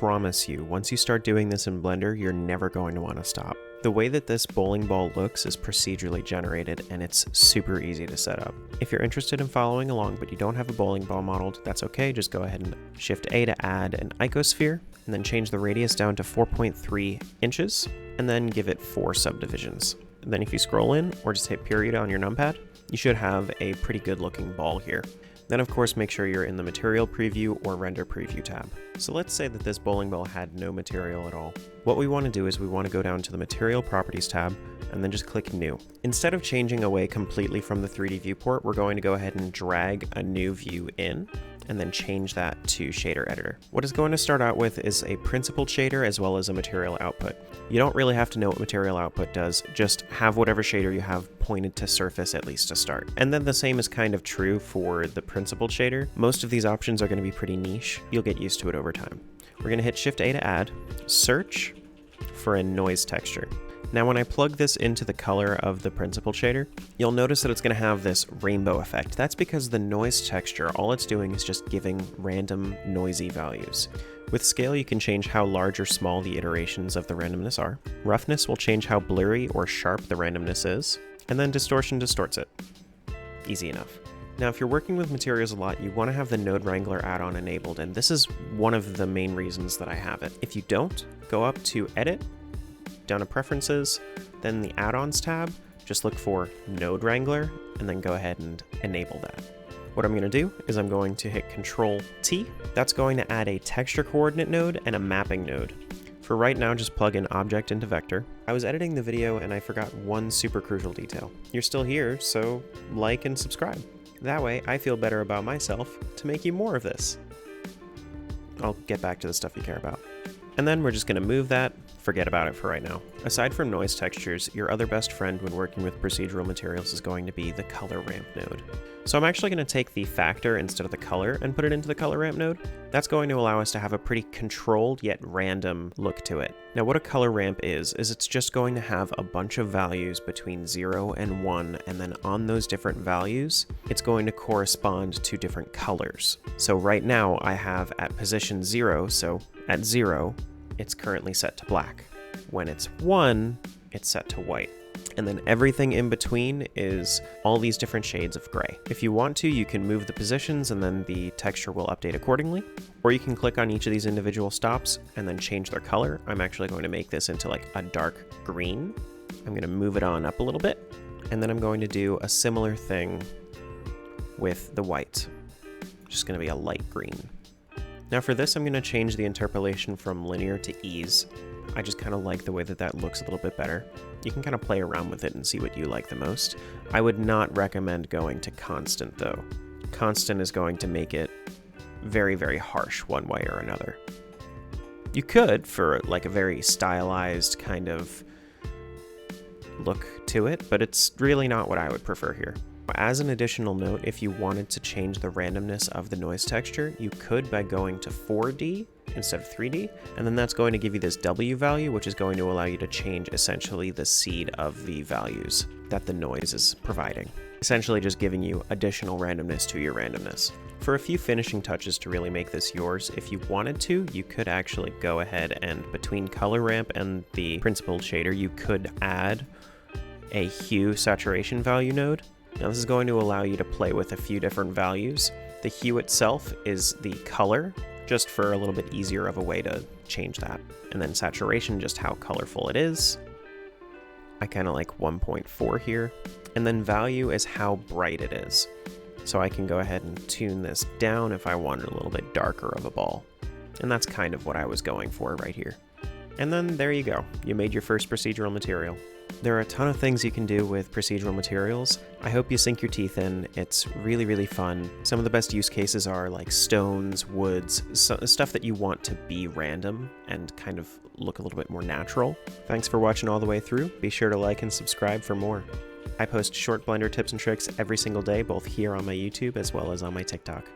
promise you, once you start doing this in Blender, you're never going to want to stop. The way that this bowling ball looks is procedurally generated, and it's super easy to set up. If you're interested in following along but you don't have a bowling ball modeled, that's okay. Just go ahead and Shift A to add an icosphere, and then change the radius down to 4.3 inches, and then give it 4 subdivisions. And then if you scroll in, or just hit period on your numpad, you should have a pretty good looking ball here. Then of course make sure you're in the material preview or render preview tab. So let's say that this bowling ball had no material at all. What we want to do is we want to go down to the material properties tab and then just click new. Instead of changing away completely from the 3D viewport, we're going to go ahead and drag a new view in and then change that to shader editor. What it's going to start out with is a principled shader as well as a material output. You don't really have to know what material output does, just have whatever shader you have pointed to surface at least to start. And then the same is kind of true for the principled shader. Most of these options are going to be pretty niche. You'll get used to it over time. We're going to hit Shift A to add, search for a noise texture. Now when I plug this into the color of the principled shader, you'll notice that it's going to have this rainbow effect. That's because the noise texture, all it's doing is just giving random noisy values. With scale, you can change how large or small the iterations of the randomness are. Roughness will change how blurry or sharp the randomness is. And then distortion distorts it. Easy enough. Now, if you're working with materials a lot, you want to have the Node Wrangler add-on enabled, and this is one of the main reasons that I have it. If you don't, go up to Edit, down to Preferences, then the Add-ons tab, just look for Node Wrangler, and then go ahead and enable that. What I'm going to do is I'm going to hit Control-T. That's going to add a texture coordinate node and a mapping node. For right now, just plug an object into vector. I was editing the video and I forgot one super crucial detail. You're still here, so like and subscribe. That way, I feel better about myself to make you more of this. I'll get back to the stuff you care about. And then we're just going to move that, forget about it for right now. Aside from noise textures, your other best friend when working with procedural materials is going to be the color ramp node. So I'm actually going to take the factor instead of the color and put it into the color ramp node. That's going to allow us to have a pretty controlled yet random look to it. Now what a color ramp is it's just going to have a bunch of values between 0 and 1, and then on those different values, it's going to correspond to different colors. So right now I have at position 0, so at 0, it's currently set to black. When it's 1, it's set to white. And then everything in between is all these different shades of gray. If you want to, you can move the positions and then the texture will update accordingly. Or you can click on each of these individual stops and then change their color. I'm actually going to make this into like a dark green. I'm going to move it on up a little bit. And then I'm going to do a similar thing with the white. Just going to be a light green. Now for this, I'm going to change the interpolation from linear to ease. I just kind of like the way that that looks a little bit better. You can kind of play around with it and see what you like the most. I would not recommend going to constant though. Constant is going to make it very, very harsh one way or another. You could for like a very stylized kind of look to it, but it's really not what I would prefer here. As an additional note, if you wanted to change the randomness of the noise texture, you could by going to 4D instead of 3D, and then that's going to give you this W value, which is going to allow you to change essentially the seed of the values that the noise is providing. Essentially just giving you additional randomness to your randomness. For a few finishing touches to really make this yours, if you wanted to, you could actually go ahead and between color ramp and the principled shader, you could add a hue saturation value node. Now this is going to allow you to play with a few different values. The hue itself is the color, just for a little bit easier of a way to change that. And then saturation, just how colorful it is. I kind of like 1.4 here. And then value is how bright it is. So I can go ahead and tune this down if I wanted a little bit darker of a ball. And that's kind of what I was going for right here. And then there you go. You made your first procedural material. There are a ton of things you can do with procedural materials. I hope you sink your teeth in. It's really, really fun. Some of the best use cases are like stones, woods, stuff that you want to be random and kind of look a little bit more natural. Thanks for watching all the way through. Be sure to like and subscribe for more. I post short Blender tips and tricks every single day, both here on my YouTube as well as on my TikTok.